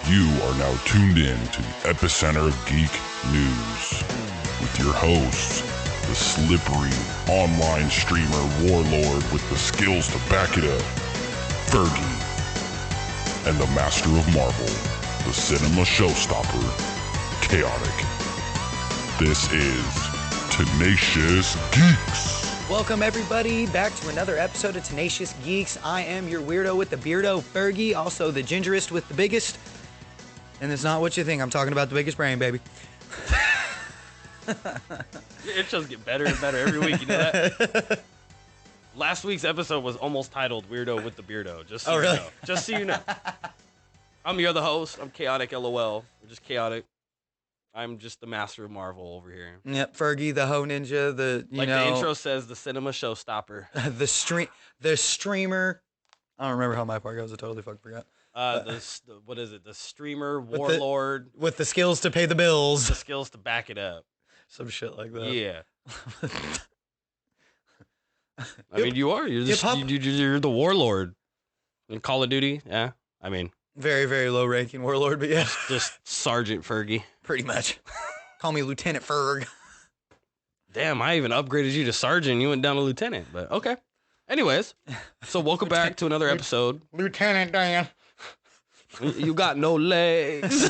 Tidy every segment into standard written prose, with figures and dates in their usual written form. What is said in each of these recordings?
You are now tuned in to the epicenter of geek news with your hosts, the slippery online streamer warlord with the skills to back it up, Fergi, and the master of Marvel, the cinema showstopper, Chaotic. This is Tenacious Geeks. Welcome everybody back to another episode of Tenacious Geeks. I am your weirdo with the beardo, Fergi, also the gingerist with the biggest. And it's not what you think. I'm talking about the biggest brain, baby. Your intros get better and better every week, you know that? Last week's episode was almost titled Weirdo with the Beardo, just so you know. Just so you know. I'm your other host. I'm Chaotic, LOL. We're just Chaotic. I'm just the master of Marvel over here. Yep, Fergi, the Ho Ninja, the the intro says, the cinema showstopper. the streamer. I don't remember how my part goes. I totally fucking forgot. What is it? The streamer, warlord. With the skills to pay the bills. The skills to back it up. Some shit like that. Yeah. I mean, you are. You're the warlord. In Call of Duty, yeah. I mean. Very, very low-ranking warlord, but yeah. Just Sergeant Fergi. Pretty much. Call me Lieutenant Ferg. Damn, I even upgraded you to Sergeant. You went down to Lieutenant, but okay. Anyways, so welcome back to another episode. Lieutenant Dan. You got no legs.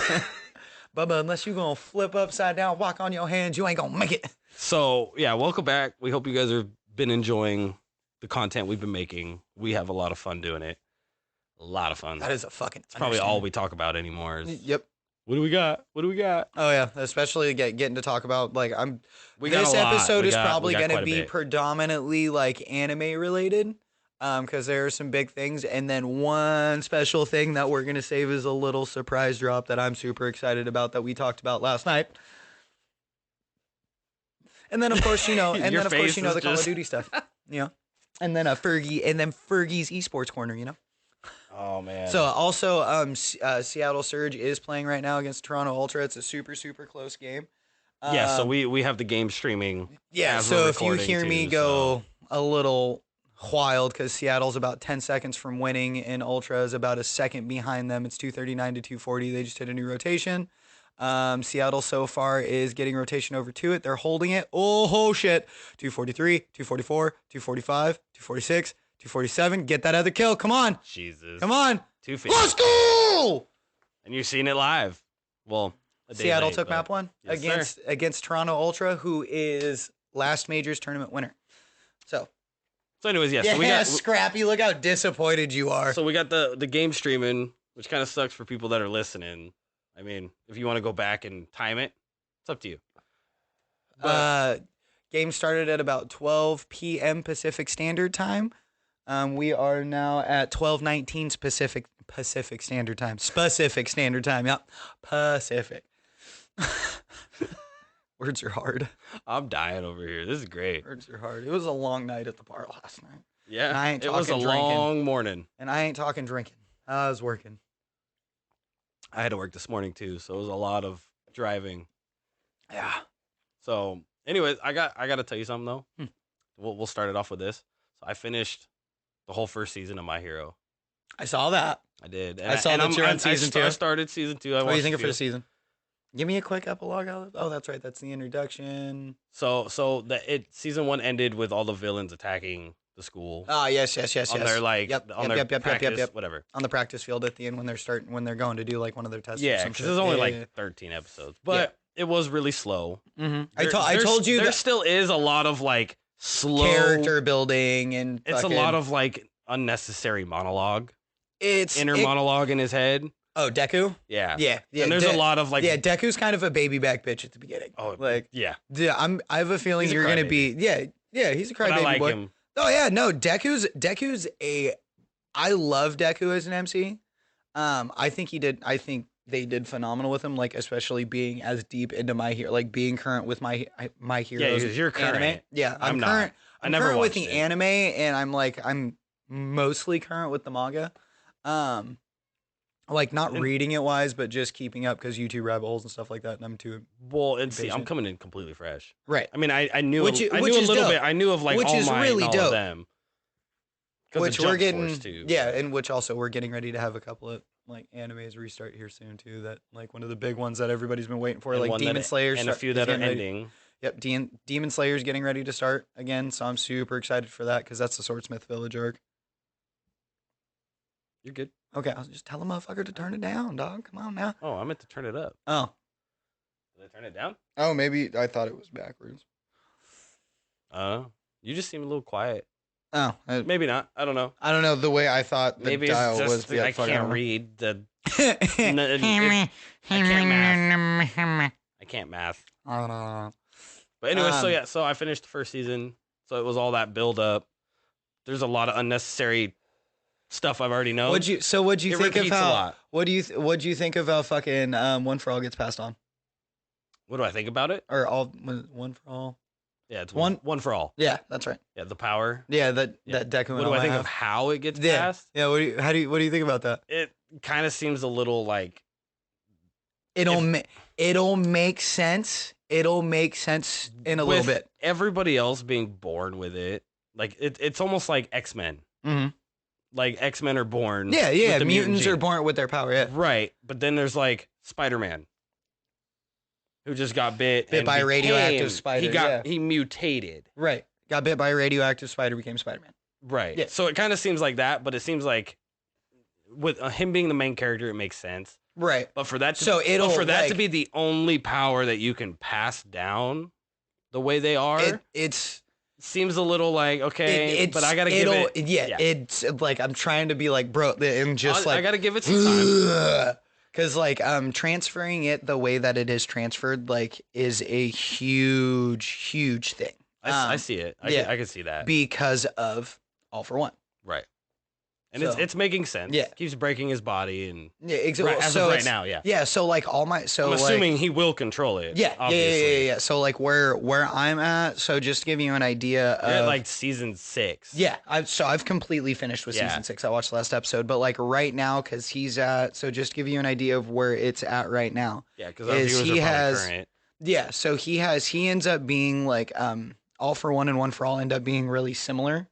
Bubba, unless you're going to flip upside down, walk on your hands, you ain't going to make it. So, yeah, welcome back. We hope you guys have been enjoying the content we've been making. We have a lot of fun doing it. A lot of fun. That is a fucking... It's probably all we talk about anymore. Yep. What do we got? What do we got? Oh, yeah. Especially getting to talk about, like, this episode is probably going to be predominantly, like, anime related. Because there are some big things. And then one special thing that we're going to save is a little surprise drop that I'm super excited about that we talked about last night. And then, of course, the Call of Duty stuff. You know? And then Fergi's esports corner, you know? Oh, man. So, also, Seattle Surge is playing right now against Toronto Ultra. It's a super, super close game. Yeah, so we have the game streaming. Yeah, so if you hear me go a little wild, because Seattle's about 10 seconds from winning, and Ultra is about a second behind them. It's 239 to 240. They just hit a new rotation. Seattle so far is getting rotation over to it. They're holding it. Oh, shit. 243, 244, 245, 246. 247, get that other kill. Come on. Jesus. Come on. 250. Let's go! And you've seen it live. Well, Seattle took map one yes, against Toronto Ultra, who is last major's tournament winner. So anyways, yes. Yeah, so we got, Scrappy, look how disappointed you are. So we got the game streaming, which kind of sucks for people that are listening. I mean, if you want to go back and time it, it's up to you. But, game started at about 12 p.m. Pacific Standard Time. We are now at 12:19 Pacific Standard Time. Specific Standard Time. Yep. Pacific. Words are hard. I'm dying over here. This is great. Words are hard. It was a long night at the bar last night. Yeah. And I ain't it was a drinking. long morning. And I ain't talking drinking. I was working. I had to work this morning too, so it was a lot of driving. Yeah. So, anyways, I got to tell you something though. We'll start it off with this. So I finished the whole first season of My Hero. I saw that. I did. And I saw that you're on season 2. I started season 2. What are you thinking for the season? Give me a quick epilogue. Oh, that's right. That's the introduction. So season 1 ended with all the villains attacking the school. Oh, yes. On their practice, whatever. On the practice field at the end when they're going to do like one of their tests. Yeah, because there's only 13 episodes, but it was really slow. Mm-hmm. I told you there still is a lot of like slow character building, and it's a lot of like unnecessary monologue. It's inner monologue in his head. Oh, Deku? Yeah. And there's a lot of like... Yeah, Deku's kind of a baby back bitch at the beginning. Oh, like... Yeah. Yeah, I have a feeling you're going to be... Yeah, he's a crybaby I like boy. him. Oh, yeah, no, Deku's a... I love Deku as an MC. I think they did phenomenal with him, like, especially being as deep into My Hero, like, being current with My Heroes. Yeah, you're current. Anime. Yeah, I'm current. I'm never current with watched the it. anime, and I'm mostly current with the manga. Like, not reading it wise, but just keeping up because YouTube rabbit holes and stuff like that. And I'm too. Well, and see, I'm coming in completely fresh. Right. I mean, I knew Which a little dope. bit. I knew of like Which All is Might really and all dope. of them. Which we're getting, too. yeah, and which also we're getting ready to have a couple of like animes restart here soon too. That like one of the big ones that everybody's been waiting for, And like one Demon Slayer, and a few that are ending. Yep, Demon Slayer's getting ready to start again, so I'm super excited for that because that's the Swordsmith Village arc. You're good. Okay, I'll just tell a motherfucker to turn it down, dog. Come on now. Oh, I meant to turn it up. Oh. Did I turn it down? Oh, maybe I thought it was backwards. You just seem a little quiet. Oh, maybe not. I don't know. I don't know the way I thought the maybe dial it's just was. The I can't read the. I can't math. I don't know. But anyway, so I finished the first season. So it was all that build up. There's a lot of unnecessary stuff I've already known. What'd you think of how? What'd you think of how fucking One for All gets passed on? What do I think about it? Or One for All? Yeah, it's one for all. Yeah, that's right. Yeah, the power. Yeah, that Deku. What do I think of how it gets passed? Yeah. What do you think about that? It kind of seems a little like it'll make sense. It'll make sense in a little bit. Everybody else being born with it, like it's almost like X-Men. Mm-hmm. Like X-Men are born. Yeah. With the mutants are born with their power. Yeah. Right, but then there's like Spider-Man, who just got bit by a radioactive spider. He mutated. Right. Got bit by a radioactive spider, became Spider-Man. Right. Yeah. So it kind of seems like that, but it seems like with him being the main character, it makes sense. Right. But for that to be the only power that you can pass down the way they are, it seems a little like, okay, but I got to give it. Yeah, it's like I'm trying to be like, bro, and just I got to give it some time. Because, like, transferring it the way that it is transferred, like, is a huge, huge thing. I see it. I can see that. Because of All for One. Right. And it's making sense. Yeah. Keeps breaking his body. And yeah, exactly. As of right now, yeah. Yeah, so, like, I'm assuming he will control it. Yeah, obviously. yeah. So, like, where I'm at, so just to give you an idea You're at, like, season 6. Yeah, I've completely finished with season 6. I watched the last episode, but, like, right now, because he's at, so just to give you an idea of where it's at right now. Yeah, because our viewers are probably current. Yeah, so he ends up being, like, All for One and One for All end up being really similar.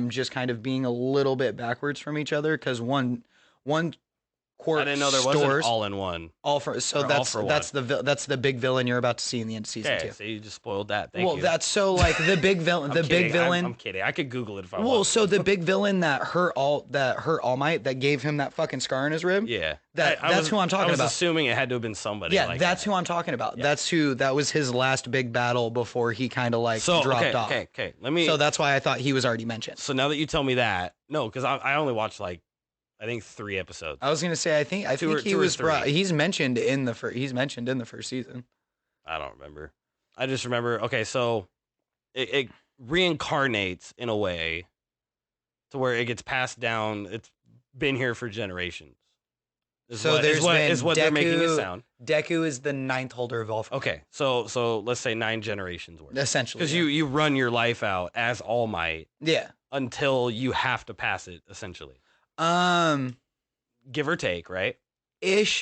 Just kind of being a little bit backwards from each other because one court I didn't know there was an all-in-one. That's the big villain you're about to see in the end of season 2. So you just spoiled that. Thank you. Well, that's so like the big villain. I'm kidding. I could Google it if I want. Well, so the big villain that hurt All Might that gave him that fucking scar in his rib. Yeah, that's who I'm talking about. I was assuming it had to have been somebody. Yeah, like that's who I'm talking about. Yeah. That was his last big battle before he kind of like dropped off. Okay. So that's why I thought he was already mentioned. So now that you tell me that, no, because I only watched like I think 3 episodes. I was gonna say I think he was he's mentioned in the first season. I don't remember. I just remember. Okay, so it reincarnates in a way to where it gets passed down. It's been here for generations. Is what Deku, they're making it sound. Deku is the 9th holder of all. Okay, so let's say 9 generations worth. Essentially, because you run your life out as All Might. Yeah. Until you have to pass it, essentially. Give or take, right?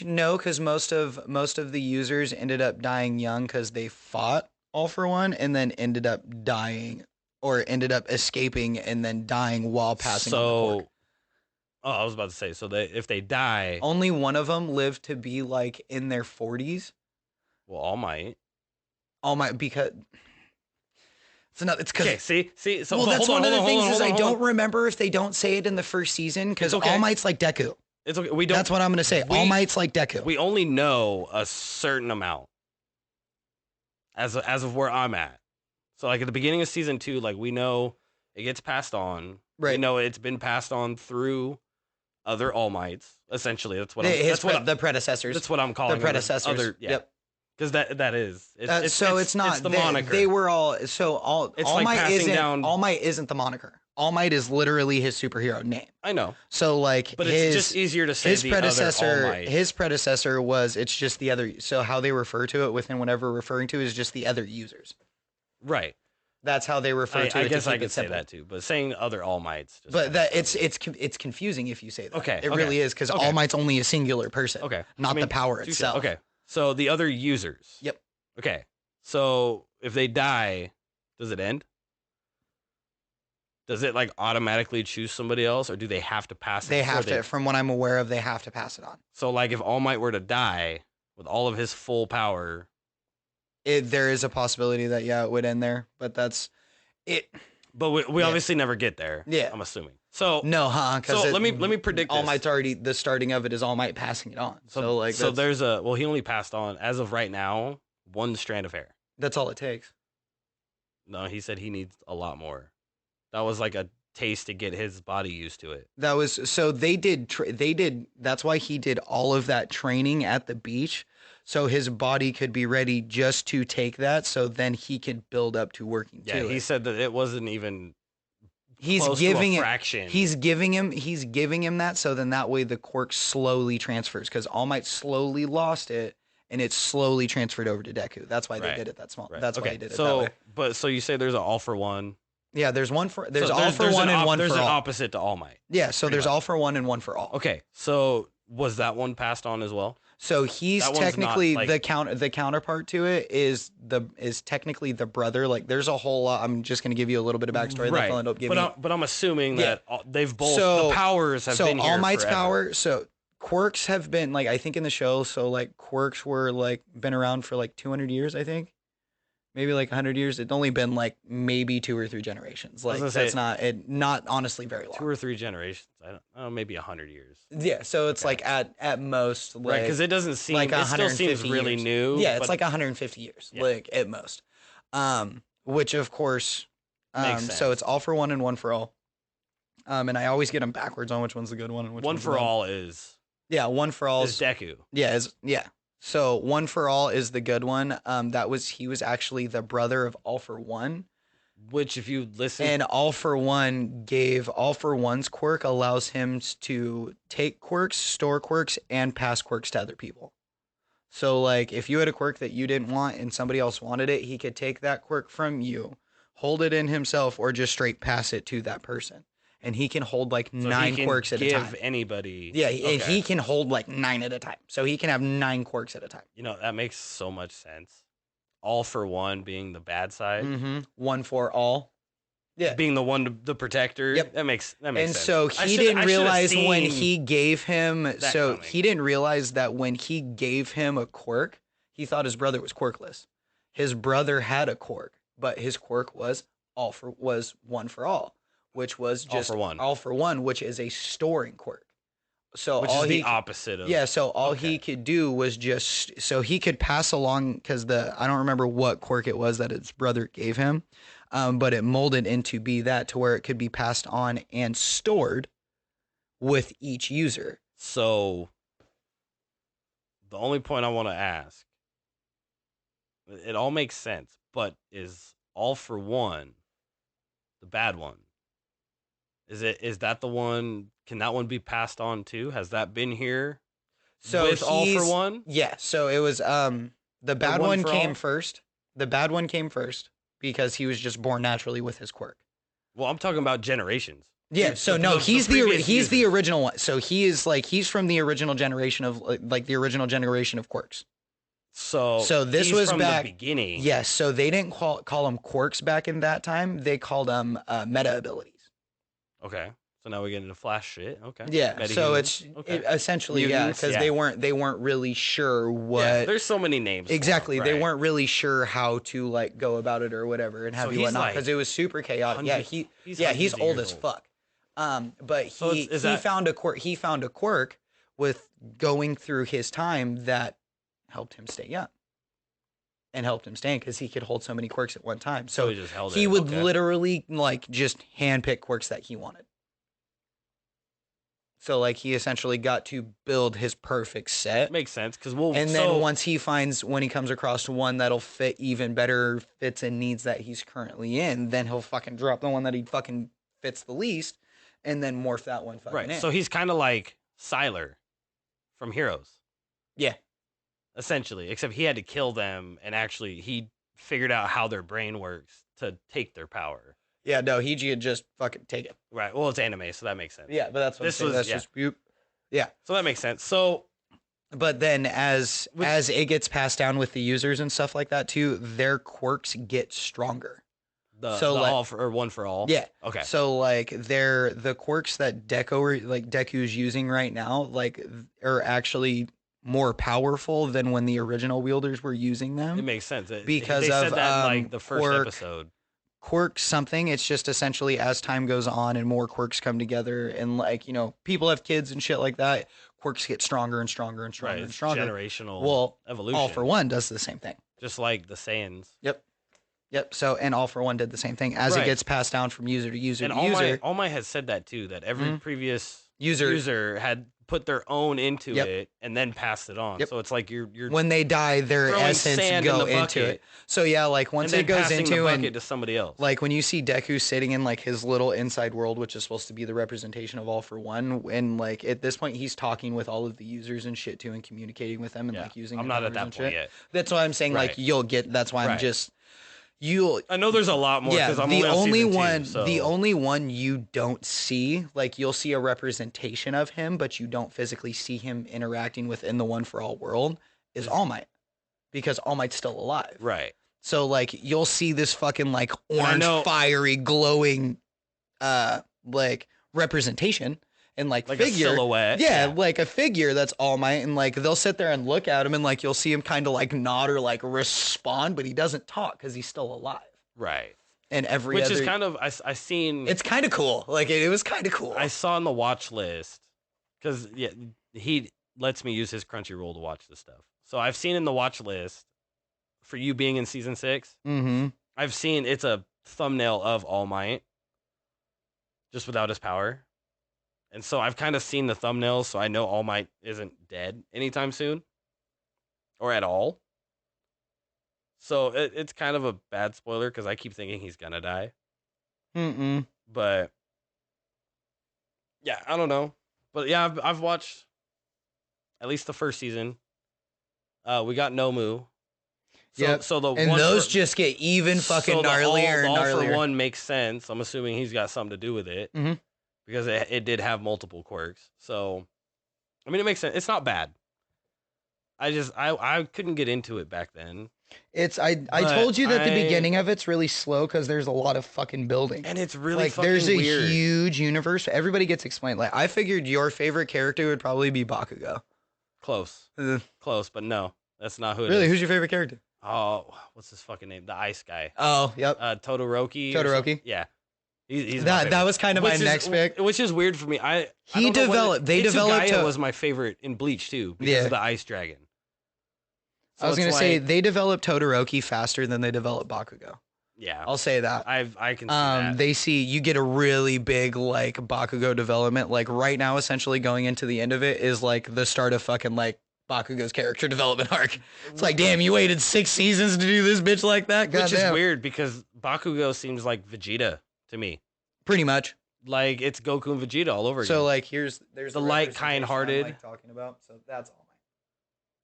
No, because most of the users ended up dying young because they fought All for One and then ended up dying or ended up escaping and then dying while passing on the court. Oh, I was about to say, so if they die, only one of them lived to be like in their 40s. Well, All Might, because. It's because see. So well, that's one of the things is I don't remember if they don't say it in the first season because All Might's like Deku. It's okay. That's what I'm gonna say. All Might's like Deku. We only know a certain amount as of where I'm at. So like at the beginning of season 2, like we know it gets passed on. Right. We know it's been passed on through other All Mights. Essentially, that's what the predecessors. That's what I'm calling the predecessors. Yep. Because that is. It's not. It's the moniker. They were all. So All like Might isn't. Down, All Might isn't the moniker. All Might is literally his superhero name. I know. So like, but it's just easier to say his predecessor. Other All Might. His predecessor was. It's just the other. So how they refer to it within whatever referring to is just the other users. Right. That's how they refer to it. I guess I could say that too, but saying other All Mights. But it's confusing if you say that. Okay. It really is because All Might's only a singular person. Okay. Not the power itself. Okay. So the other users. Yep. Okay. So if they die, does it end? does it like automatically choose somebody else, or do they have to pass it? They have to, from what I'm aware of, they have to pass it on. So like if All Might were to die with all of his full power, there is a possibility that it would end there, but that's it. But we obviously never get there. Yeah, I'm assuming. So no, So let me predict. All Might's already, the starting of it is All Might passing it on. So there's he only passed on, as of right now, 1 strand of hair. That's all it takes. No, he said he needs a lot more. That was like a taste to get his body used to it. That was so they did. That's why he did all of that training at the beach, so his body could be ready just to take that. So then he could build up to working. Yeah, he said that it wasn't even. He's giving it. He's giving him that. So then that way the quirk slowly transfers, because All Might slowly lost it. And it's slowly transferred over to Deku. That's why they did it that small. Right. That's why he did it that way. But so you say there's an all for one. Yeah, there's all for one and one for all. There's an opposite to All Might. Yeah, so there's all for one and one for all. Okay, so was that one passed on as well? So he's technically the counterpart to it is technically the brother. Like there's a whole lot. I'm just gonna give you a little bit of backstory. Right. That end up giving. But I'm assuming that they've both the powers have been here. So All Might's forever. power. So quirks have been like, I think in the show. So like quirks were like been around for like 200 years. I think. Maybe like 100 years. It's only been like maybe 2 or 3 generations. Like that's not honestly very long. 2 or 3 generations. I don't know, maybe 100 years. Yeah, so it's like at most like, right, because it doesn't seem like it still seems really years. new. Yeah, it's like 150 years, like at most. Which of course, makes sense. So it's all for one and one for all. And I always get them backwards on which one's the good one and which one one's for all is. Yeah, one for all is Deku. Yeah, So One for All is the good one. He was actually the brother of All for One. Which, if you listen, and All for One's quirk allows him to take quirks, store quirks, and pass quirks to other people. So, like, if you had a quirk that you didn't want and somebody else wanted it, he could take that quirk from you, hold it in himself, or just straight pass it to that person. And he can hold like 9 quirks at a time. Give anybody. Yeah, he can hold like 9 at a time. So he can have 9 quirks at a time. You know, that makes so much sense. All for One being the bad side. Mm-hmm. One for all. Yeah. Being the protector. Yep. That makes sense. And so he didn't realize when he gave him he didn't realize that when he gave him a quirk, he thought his brother was quirkless. His brother had a quirk, but his quirk was one for all. Which was just all for one, which is a storing quirk. So which is the opposite of So all he could do was just so he could pass along, because I don't remember what quirk it was that his brother gave him, but it molded into be that to where it could be passed on and stored with each user. So the only point I want to ask, it all makes sense, but is All for One the bad one? Is that the one? Can that one be passed on too? Has that been here? So with All for One? Yeah. So it was the bad one came first. The bad one came first because he was just born naturally with his quirk. Well, I'm talking about generations. Yeah. So no, he's the original one. So he's from the original generation of the original generation of quirks. So this was from back the beginning. Yes. So they didn't call them quirks back in that time. They called them meta abilities. Okay, so now we get into Flash shit. Okay. Yeah. So it's essentially because they weren't really sure what. Yeah, there's so many names. Exactly. They weren't really sure how to like go about it or whatever and have you whatnot because it was super chaotic. Yeah. He's old as fuck. But he found a quirk. He found a quirk with going through his time that helped him stay young. And helped him stand because he could hold so many quirks at one time. So he would literally like just handpick quirks that he wanted. So like he essentially got to build his perfect set. Makes sense because then once he comes across one that'll fit even better fits and needs that he's currently in, then he'll fucking drop the one that he fucking fits the least, and then morph that one fucking in. So he's kind of like Sylar from Heroes. Yeah. Essentially, except he had to kill them, and actually he figured out how their brain works to take their power. Yeah, no, he could just fucking take it. Right. Well, it's anime, so that makes sense. Yeah, but that's what I'm saying. That's just yeah. So that makes sense. So, but then as it gets passed down with the users and stuff like that too, their quirks get stronger. So the like, all for or one for all. yeah. Okay. So like the quirks that Deku's using right now, like are actually more powerful than when the original wielders were using them. It makes sense. Because they of said that like the first quirk, episode. Quirk something. It's just essentially as time goes on and more quirks come together, and like people have kids and shit like that. Quirks get stronger and stronger and stronger Right, and stronger. generational evolution. All for One does the same thing. Just like the Saiyans. Yep. So, and All for One did the same thing as it gets passed down from user to user and to user. All Might has said that too, that every previous User had put their own into it and then passed it on. So it's like you're when they die, their throwing essence sand go in the into bucket, it. So yeah, like once and it then goes passing into the bucket and to somebody else. like when you see Deku sitting in like his little inside world, which is supposed to be the representation of All for One, and like at this point he's talking with all of the users and shit too, and communicating with them and like using. I'm not at that point yet. That's why I'm saying like you'll get. That's why I'm just. I know there's a lot more because I'm the only one. The only one you don't see, like you'll see a representation of him, but you don't physically see him interacting within the One for All world is All Might, because All Might's still alive. Right. So like you'll see this fucking like orange, fiery, glowing, like representation. And like figure, a silhouette. Yeah, like a figure that's All Might, and like they'll sit there and look at him, and like you'll see him kind of like nod or like respond, but he doesn't talk because he's still alive. Right. And which is kind of I seen. It's kind of cool. Like it was kind of cool. I saw on the watch list because he lets me use his Crunchyroll to watch this stuff. So I've seen in the watch list for you being in season 6. Mm-hmm. I've seen it's a thumbnail of All Might, just without his power. And so I've kind of seen the thumbnails, so I know All Might isn't dead anytime soon. Or at all. So it's kind of a bad spoiler, because I keep thinking he's gonna die. But, yeah, I don't know. But, yeah, I've watched at least the first season. We got Nomu. So those just get even fucking gnarlier and gnarlier. All for One makes sense. I'm assuming he's got something to do with it. Mm-hmm. Because it did have multiple quirks. So, I mean, it makes sense. It's not bad. I couldn't get into it back then. I told you that the beginning of it's really slow because there's a lot of fucking building. And it's really like fucking there's a weird. huge universe. Everybody gets explained. Like I figured your favorite character would probably be Bakugo. Close. Close, but no. That's not who it really, is. Who's your favorite character? Oh, what's his fucking name? The ice guy. Oh, yep. Todoroki. Yeah. He's that was kind of my next pick, which is weird for me. They developed was my favorite in Bleach too because of the ice dragon. So I was gonna say they developed Todoroki faster than they developed Bakugo. Yeah, I'll say that. I can see that. You get a really big like Bakugo development. Like right now, essentially going into the end of it is like the start of fucking like Bakugo's character development arc. It's like, damn, you waited 6 seasons to do this bitch like that. Which is weird because Bakugo seems like Vegeta to me. Pretty much. Like it's Goku and Vegeta all over again. So like there's the light, kind-hearted. Like talking about. So that's All Might.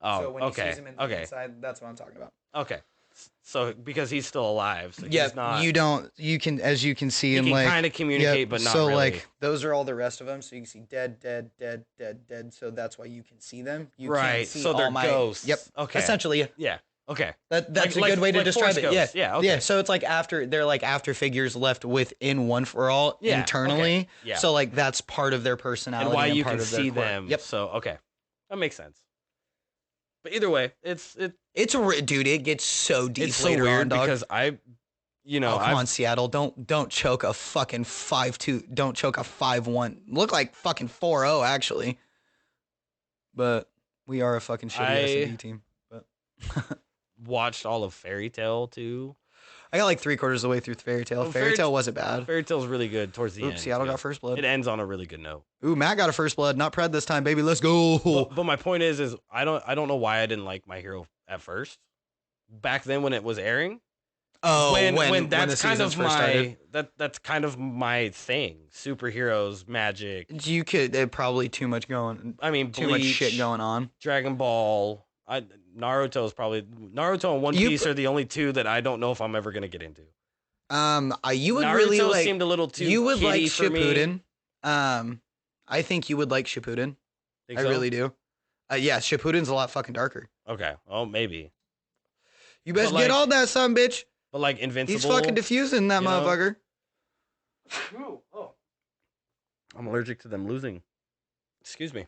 Oh, so when he sees him in the inside, that's what I'm talking about. Okay. So because he's still alive, so yeah, he's not. You can as you can see him like kind of communicate, but not so really. Like those are all the rest of them. So you can see dead. So that's why you can see them. You can't see so they're All Might. Ghosts. Yep. Okay. Essentially. Yeah. Okay. That's a good way to describe it. Ghosts. Yeah. Yeah. Okay. Yeah. So it's like they're like after figures left within One for All internally. Okay. Yeah. So like that's part of their personality and why you part can of their see core. them. Yep. So okay, that makes sense. But either way, it's dude. It gets so deep it's so later weird on, dog. because come on, Seattle, don't choke a fucking 5-2. Don't choke a 5-1. Look like fucking 4-0 actually. But we are a fucking shitty S&D team. But watched all of Fairy Tail too. I got like 3/4 of the way through Fairy Tail. Fairy Tail wasn't bad. Fairy Tail's really good towards the end. Seattle got first blood. It ends on a really good note. Ooh, Matt got a first blood. Not Pred this time, baby. Let's go. But my point is I don't know why I didn't like My Hero at first. Back then when it was airing. Oh, when that's when kind of started. that's kind of my thing. Superheroes, magic. You could probably too much going. I mean, too much shit going on. Dragon Ball. Naruto and One Piece are the only two that I don't know if I'm ever gonna get into. You would Naruto really like. Seemed a little too. You would like Shippuden. I think you would like Shippuden. Think I so? really do. Yeah, Shippuden's a lot fucking darker. Okay. Oh, maybe. You best get all that, son, bitch. But like Invincible. He's fucking diffusing that motherfucker. Oh. I'm allergic to them losing. Excuse me.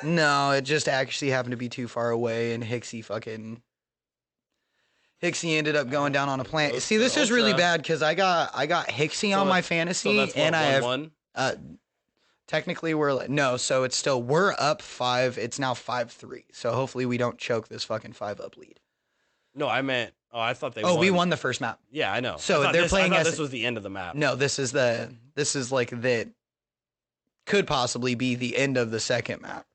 No, it just actually happened to be too far away, and Hicksy ended up going down on a plant. See, this is really bad because I got Hicksy on my fantasy, so that's and I have 1-1? Technically so it's still we're up 5. It's now 5-3. So hopefully we don't choke this fucking 5-up lead. No, I meant. Oh, I thought they. Oh, we won the first map. Yeah, I know. So they're playing. I thought this was the end of the map. No, this is like the could possibly be the end of the second map.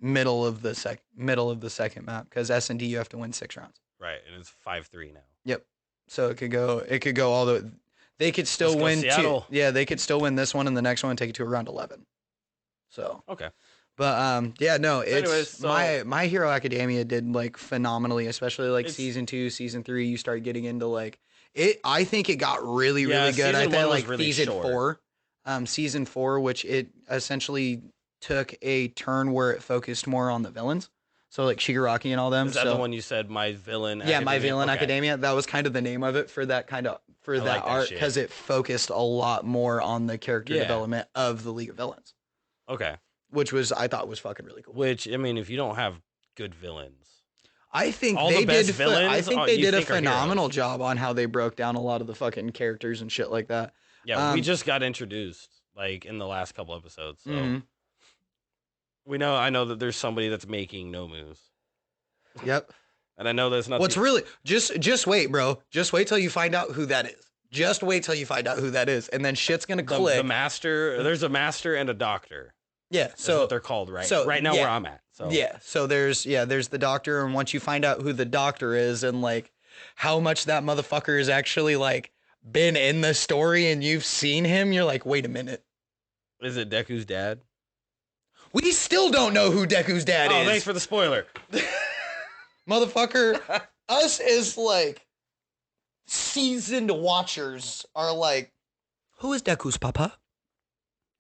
Middle of the second map because S&D you have to win 6 rounds. Right, and it's 5-3 now. Yep. So it could go all the. They could still win Seattle. Yeah, they could still win this one and the next one and take it to around 11. So okay. But yeah, no, it's anyways, so, My Hero Academia did like phenomenally, especially like season 2, season 3. You start getting into like it. I think it got really good. I think like really season short. 4, season 4, which it essentially took a turn where it focused more on the villains. So like Shigaraki and all them. Is that the one you said, My Villain? Yeah, Academia? My Villain Academia. That was kind of the name of it for that art because it focused a lot more on the character development of the League of Villains. Okay. Which I thought was fucking really cool. Which, I mean, if you don't have good villains. I think they did a phenomenal job on how they broke down a lot of the fucking characters and shit like that. Yeah, we just got introduced like in the last couple episodes. So I know that there's somebody that's making no moves. Yep. And I know there's nothing. What's really just wait, bro. Just wait till you find out who that is. Just wait till you find out who that is, and then shit's gonna click. The master. There's a master and a doctor. Yeah, that's what they're called, right? So right now, where I'm at. So yeah, so there's the doctor, and once you find out who the doctor is, and like how much that motherfucker has actually like been in the story, and you've seen him, you're like, wait a minute, is it Deku's dad? We still don't know who Deku's dad is. Oh, thanks for the spoiler, motherfucker. Us as like seasoned watchers are like, who is Deku's papa?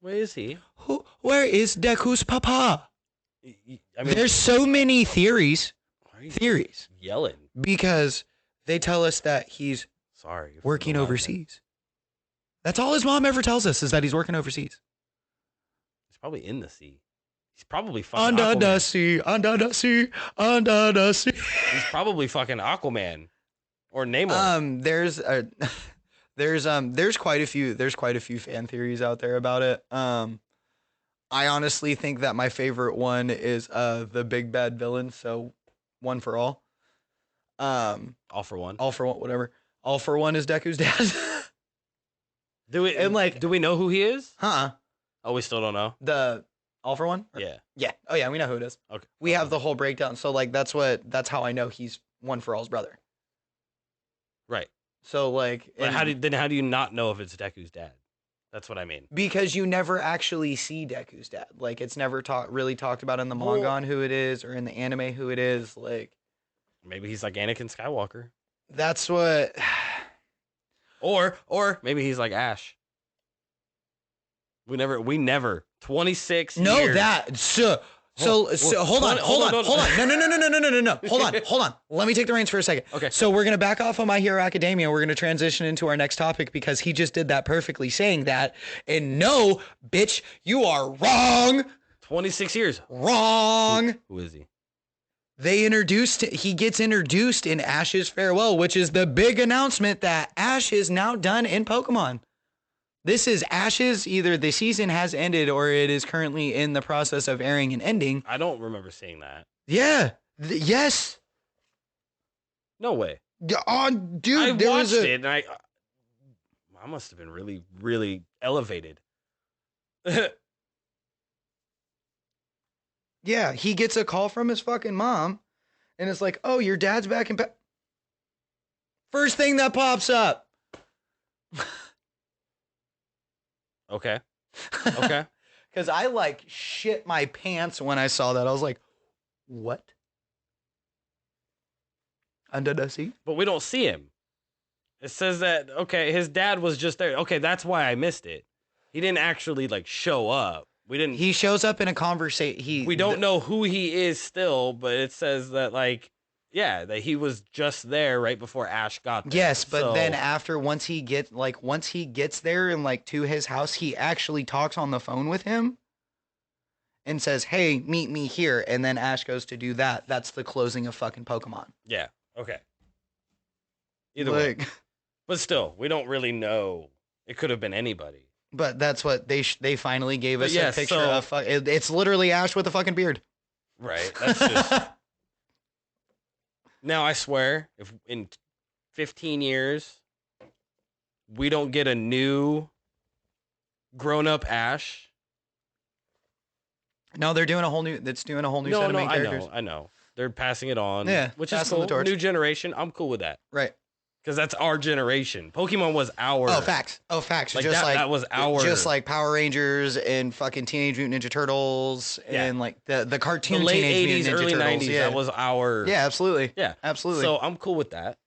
Where is he? Where is Deku's papa? I mean, there's so many theories. Yelling because they tell us that he's working overseas. That's all his mom ever tells us is that he's working overseas. He's probably in the sea. He's probably fucking under Aquaman. the sea, under the sea, under the sea. He's probably fucking Aquaman or Namor. There's quite a few fan theories out there about it. I honestly think that my favorite one is the big bad villain, so One for All. All for One, whatever. All for One is Deku's dad. Do we know who he is? Oh, we still don't know. The All for One? Yeah. Oh yeah, we know who it is. Okay. We have the whole breakdown. So like that's how I know he's One for All's brother. Right. So like, how do you not know if it's Deku's dad? That's what I mean. Because you never actually see Deku's dad. Like it's never really talked about in the manga on who it is, or in the anime who it is. Like maybe he's like Anakin Skywalker. That's what. Or maybe he's like Ash. We never 26 years. No, that so hold on. No. Hold on. Let me take the reins for a second. Okay. So we're gonna back off on My Hero Academia. We're gonna transition into our next topic because he just did that perfectly, saying that. And no, bitch, you are wrong. 26 years. Wrong. Who is he? He gets introduced in Ash's Farewell, which is the big announcement that Ash is now done in Pokemon. This is Ash's, either the season has ended or it is currently in the process of airing and ending. I don't remember seeing that. Yeah. Yes. No way. Dude, I watched it and I must have been really, really elevated. Yeah, he gets a call from his fucking mom, and it's like, oh, your dad's back in... First thing that pops up. Okay. Because I, like, shit my pants when I saw that. I was like, what? Under the sea? But we don't see him. It says that, okay, his dad was just there. Okay, that's why I missed it. He didn't actually, like, show up. He shows up in a conversation. We don't know who he is still, but it says that, like, Yeah, that he was just there right before Ash got there. Yes, but then once he gets there and like to his house, he actually talks on the phone with him and says, "Hey, meet me here." And then Ash goes to do that. That's the closing of fucking Pokemon. Yeah. Okay. Either way. But still, we don't really know. It could have been anybody. But that's what they finally gave us a picture of. It's literally Ash with a fucking beard. Right. That's just. Now, I swear, if in 15 years we don't get a new grown-up Ash. No, they're doing a whole new. That's doing a whole new set of main characters. I know. They're passing it on. Yeah, which is cool. New generation. I'm cool with that. Right. Because that's our generation. Pokemon was our. Oh, facts. Like that was our. Just like Power Rangers and fucking Teenage Mutant Ninja Turtles and like the cartoon the late Teenage 80s, Mutant Ninja early Turtles. 90s. Yeah. That was our. Yeah, absolutely. Yeah, absolutely. So I'm cool with that.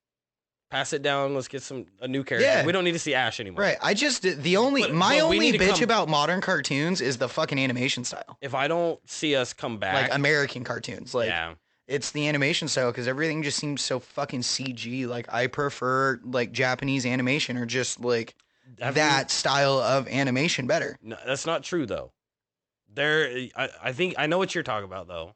Pass it down. Let's get a new character. Yeah. We don't need to see Ash anymore. Right. My only bitch about modern cartoons is the fucking animation style. If I don't see us come back, like American cartoons, like it's the animation style because everything just seems so fucking CG. Like I prefer like Japanese animation or just like that style of animation better. No, that's not true though. I think I know what you're talking about though.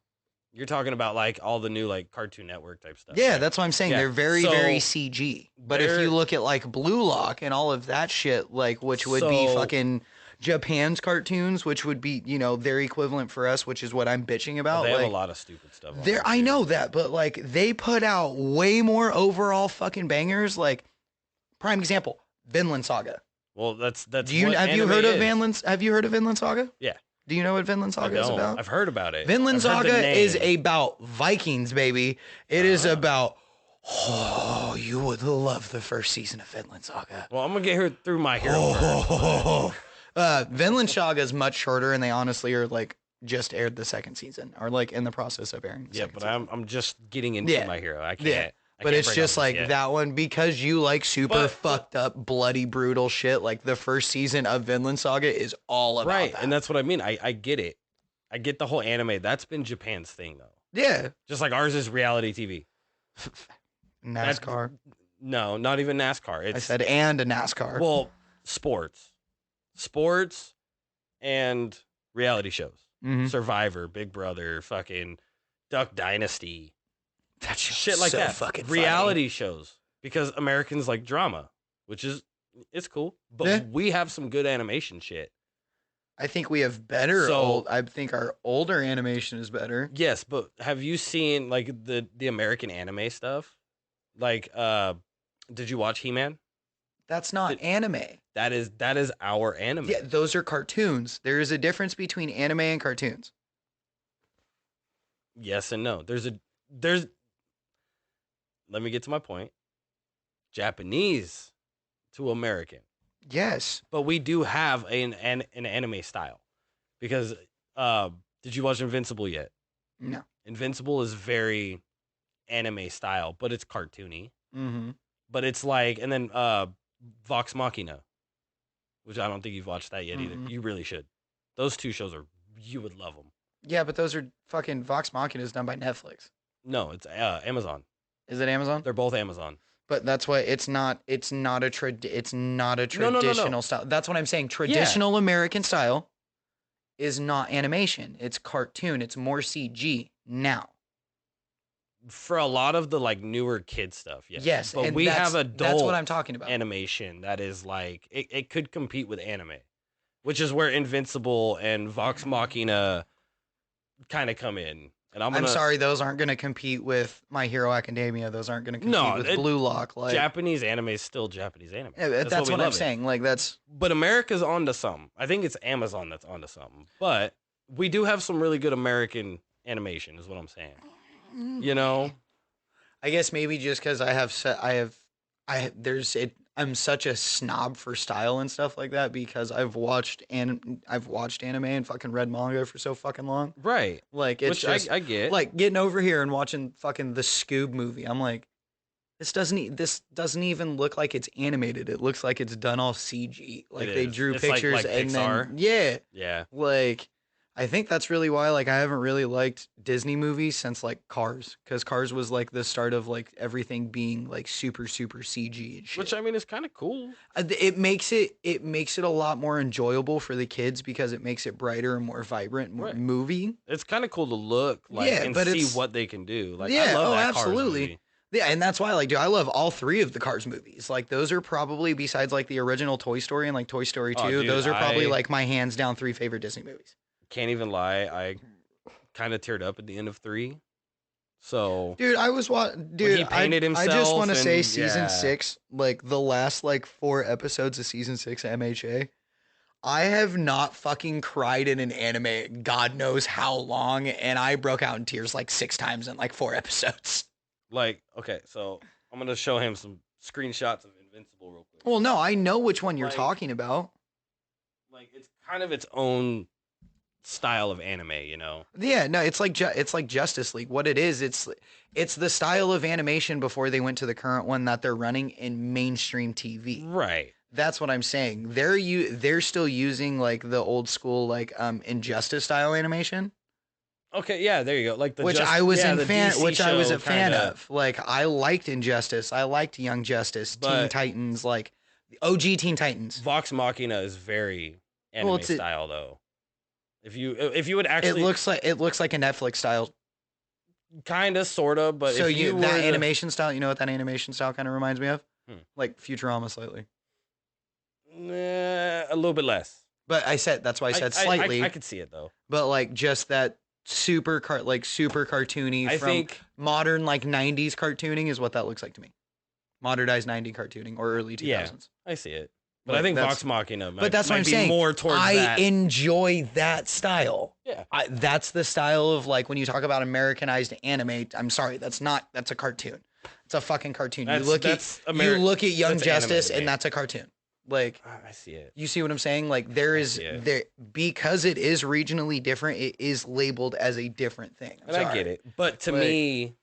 You're talking about like all the new like Cartoon Network type stuff. Yeah, right? That's what I'm saying. Yeah. They're very CG. But if you look at like Blue Lock and all of that shit, like which would be fucking Japan's cartoons, which would be, you know, their equivalent for us, which is what I'm bitching about. They have like, a lot of stupid stuff. I know that, but like they put out way more overall fucking bangers. Like prime example, Vinland Saga. Well, that's. Have you heard of Vinland Saga? Yeah. Do you know what Vinland Saga is about? I've heard about it. Vinland Saga is about Vikings, baby. It is about. Oh, you would love the first season of Vinland Saga. Well, I'm gonna get her through my hero. Vinland Saga is much shorter, and they honestly are like just aired the second season, or like in the process of airing. I'm just getting into my hero. I can't. Yeah. But it's just like that one because you like super fucked up, bloody, brutal shit. Like the first season of Vinland Saga is all about that. And that's what I mean. I get it. I get the whole anime. That's been Japan's thing though. Yeah. Just like ours is reality TV. NASCAR. No, not even NASCAR. I said and a NASCAR. Well, sports and reality shows. Mm-hmm. Survivor, Big Brother, fucking Duck Dynasty. That shit like so that. Fucking reality shows because Americans like drama, which is it's cool. But we have some good animation shit. I think we have better. I think our older animation is better. Yes, but have you seen like the American anime stuff? Like, did you watch He-Man? That's not anime. That is our anime. Yeah, those are cartoons. There is a difference between anime and cartoons. Yes and no. Let me get to my point. Japanese to American. Yes. But we do have an anime style. Because did you watch Invincible yet? No. Invincible is very anime style, but it's cartoony. Mm-hmm. But it's like, and then Vox Machina, which I don't think you've watched that yet either. You really should. Those two shows you would love them. Yeah, but those are fucking Vox Machina is done by Netflix. No, it's Amazon. Is it Amazon? They're both Amazon. But that's why it's not a traditional style. That's what I'm saying. Traditional American style is not animation. It's cartoon. It's more CG now. For a lot of the like newer kid stuff, yes. Yes, but we have adult. That's what I'm talking about. Animation that is like it could compete with anime, which is where Invincible and Vox Machina kind of come in. And I'm sorry, those aren't going to compete with My Hero Academia. Those aren't going to compete with Blue Lock. Like Japanese anime is still Japanese anime. Yeah, that's what I'm saying. Like that's. But America's onto something. I think it's Amazon that's onto something. But we do have some really good American animation, is what I'm saying. You know, I guess maybe just because I'm such a snob for style and stuff like that because I've watched anime and fucking read manga for so fucking long. Right. Like it's just I get. Like getting over here and watching fucking the Scoob movie. I'm like, this doesn't even look like it's animated. It looks like it's done all CG. Like they drew pictures like and Pixar. then Yeah. Like I think that's really why, like, I haven't really liked Disney movies since, like, Cars, because Cars was, like, the start of, like, everything being, like, super, super CG and shit. Which, I mean, is kind of cool. It makes it a lot more enjoyable for the kids because it makes it brighter and more vibrant, more movie. It's kind of cool to look, like, and see what they can do. Like, I love that Cars movie. Yeah, and that's why, like, dude, I love all 3 of the Cars movies. Like, those are probably, besides, like, the original Toy Story and, like, Toy Story 2, those are probably, like, my hands down 3 favorite Disney movies. Can't even lie, I kind of teared up at the end of 3. So, dude, I just want to say season 6, like the last like 4 episodes of season 6 of MHA, I have not fucking cried in an anime God knows how long, and I broke out in tears like 6 times in like 4 episodes. Like, okay, so I'm gonna show him some screenshots of Invincible real quick. Well, no, I know which one you're talking about. Like, it's kind of its own style of anime, you know? Yeah, no, it's like Justice League. What it is, it's the style of animation before they went to the current one that they're running in mainstream TV. Right. That's what I'm saying. They're still using like the old school like Injustice style animation. Okay, yeah, there you go. Like which I was a fan of. Like I liked Injustice. I liked Young Justice, Teen Titans, like OG Teen Titans. Vox Machina is very anime style though. If you would actually, it looks like a Netflix style, kind of, sort of. But so that animation style, you know what that animation style kind of reminds me of? Like Futurama slightly. A little bit less. But that's why I said slightly. I could see it though. But like just that super cartoony. I think modern like 90s cartooning is what that looks like to me. Modernized 90s cartooning or early 2000s. Yeah, I see it. But I think Vox Machina might be saying. More towards that. I enjoy that style. Yeah. That's the style of, like, when you talk about Americanized anime, I'm sorry, that's a cartoon. It's a fucking cartoon. You look at Young Justice, and that's a cartoon. Like, I see it. You see what I'm saying? Like, because it is regionally different, it is labeled as a different thing. I get it. But to me...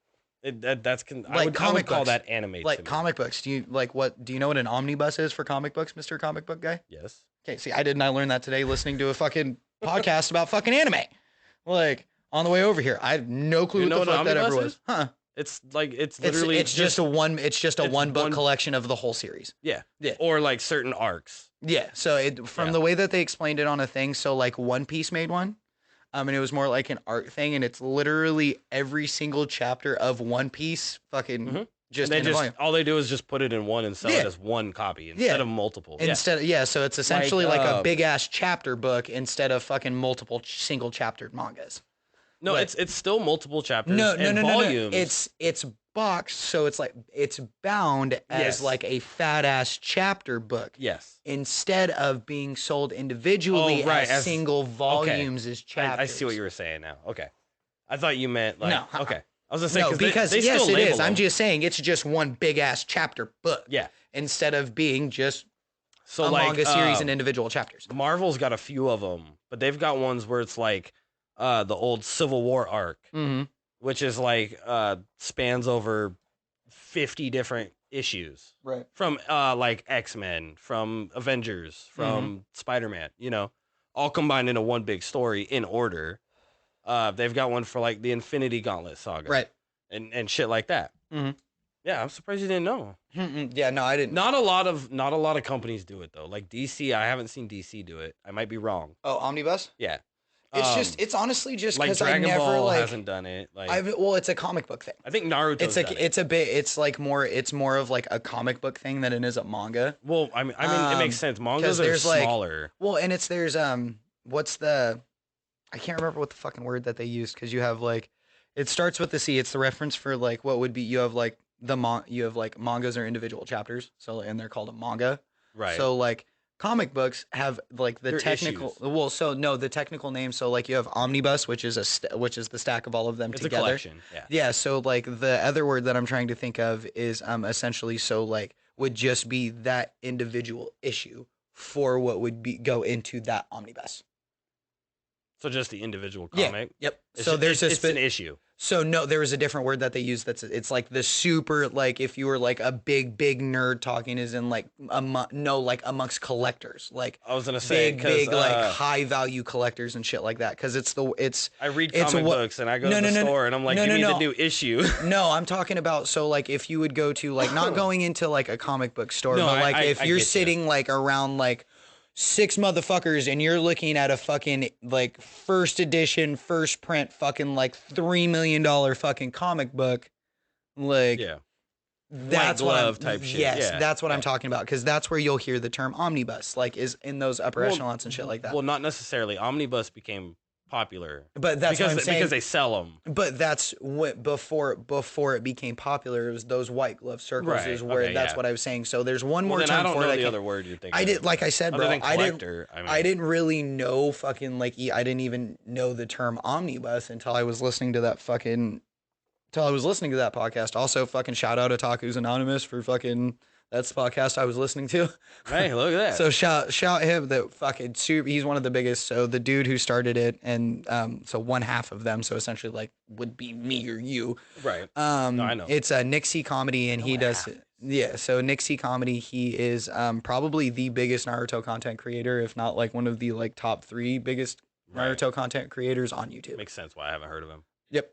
I would call that anime. Like comic books. Do you know what an omnibus is for comic books, Mr. Comic Book Guy? Yes. Okay, see, I did not learn that today listening to a fucking podcast about fucking anime. Like, on the way over here. I have no clue what the fuck that ever was. Huh. It's literally just a one book collection of the whole series. Yeah. Yeah. Or like certain arcs. Yeah. So the way that they explained it on a thing, so like One Piece made one. And it was more like an art thing, and it's literally every single chapter of One Piece fucking just in a volume. All they do is just put it in one and sell it as one copy instead of multiple. So it's essentially like a big ass chapter book instead of fucking multiple single chaptered mangas. No, it's still multiple chapters and volumes. No. It's boxed, so it's like it's bound as like a fat ass chapter book. Yes. Instead of being sold individually as single volumes as chapters. I see what you were saying now. Okay. I thought you meant like okay. I was gonna say because they yes, still it is. them. I'm just saying it's just one big ass chapter book. Yeah. Instead of being just a manga series and individual chapters. Marvel's got a few of them, but they've got ones where it's like the old Civil War arc. Mm-hmm. Which is like spans over 50 different issues. Right. From like X-Men, from Avengers, from Spider-Man, all combined into one big story in order. They've got one for like the Infinity Gauntlet saga. Right. And shit like that. Mm-hmm. Yeah, I'm surprised you didn't know. Yeah, no, I didn't. Not a lot of companies do it though. Like DC, I haven't seen DC do it. I might be wrong. Oh, Omnibus? Yeah. It's honestly just because like Dragon I never Ball hasn't done it. Like it's a comic book thing. I think Naruto's done it. It's more of like a comic book thing than it is a manga. Well, I mean, it makes sense. Mangas are smaller. Well, and there's what's the, I can't remember what the fucking word that they used because you have like, it starts with the C. It's the reference for like what would be you have like mangas are individual chapters. So and they're called a manga. Right. So like. Comic books have like the They're technical issues. the technical name, so like you have omnibus, which is the stack of all of them together. A collection. Yeah, so like the other word that I'm trying to think of is essentially so like would just be that individual issue for what would be go into that omnibus. So just the individual comic. Yeah. Yep. It's So there's it's an issue. So no, there was a different word that they use. It's like the super, like if you were like a big nerd talking, is in like like amongst collectors, like I was gonna say big like high value collectors and shit like that. Because I read comic books and I go to the store and I'm like, give me the new issue. No, I'm talking about, so like if you would go to like, not going into like a comic book store, but like if you're sitting like around like 6 motherfuckers and you're looking at a fucking like first edition, first print fucking like $3 million fucking comic book, like that's what type shit. Yes, that's what I'm talking about, because that's where you'll hear the term omnibus, like is in those upper echelons and shit like that. Well, not necessarily. Omnibus became popular, but that's what I'm saying, because they sell them. But that's what before it became popular. It was those white glove circles, is where that's what I was saying. So there's one more term I don't for know it. the other word you're thinking. I did, like I said, bro. I didn't really know fucking like I didn't even know the term omnibus until I was listening to that podcast. Also, fucking shout out Otaku's Anonymous for fucking. That's the podcast I was listening to. Hey, look at that. So shout him, that fucking super. He's one of the biggest. So the dude who started it, and so one half of them. So essentially, like would be me or you. Right. No, I know. It's a Nick C comedy, and he does. Yeah. So Nick C comedy. He is probably the biggest Naruto content creator, if not like one of the like top 3 biggest Naruto content creators on YouTube. Makes sense why I haven't heard of him. Yep.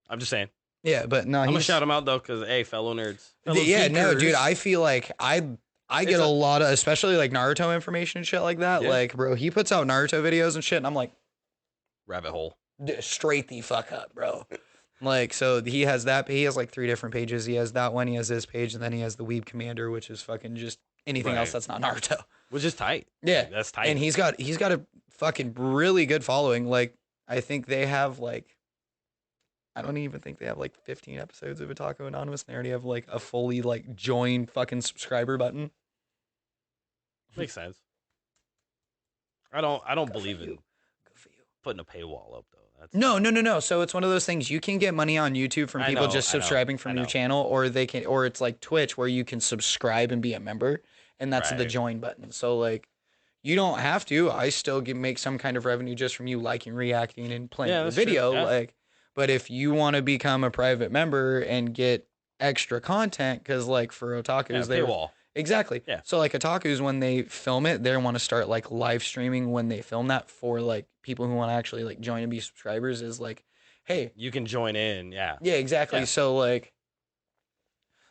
I'm just saying. Yeah, but no, I'm gonna shout him out though, because hey, fellow nerds. No, dude, I feel like I get a lot of, especially like Naruto information and shit like that. Yeah. Like, bro, he puts out Naruto videos and shit, and I'm like, rabbit hole, straight the fuck up, bro. Like, so he has that. He has like 3 different pages. He has that one. He has this page, and then he has the Weeb Commander, which is fucking just anything else that's not Naruto. Which is tight. Yeah, that's tight. And he's got a fucking really good following. Like, I think they have like. I don't even think they have like 15 episodes of Otaku Anonymous, and they already have like a fully like join fucking subscriber button. Makes sense. I don't believe in putting a paywall up though. No. So it's one of those things, you can get money on YouTube from people just subscribing from your channel, or it's like Twitch where you can subscribe and be a member, and that's the join button. So like, you don't have to. I still make some kind of revenue just from you liking, reacting, and playing the video. Like. But if you want to become a private member and get extra content, because like for otakus, paywall. Exactly. Yeah. So like otakus, when they film it, they want to start like live streaming when they film that for like people who want to actually like join and be subscribers, is like, hey, you can join in. Yeah. Yeah, exactly. Yeah. So like,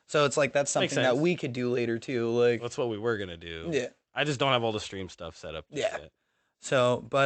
so it's like, that's something that we could do later too. Like, that's what we were gonna do. Yeah. I just don't have all the stream stuff set up. Yeah. So, but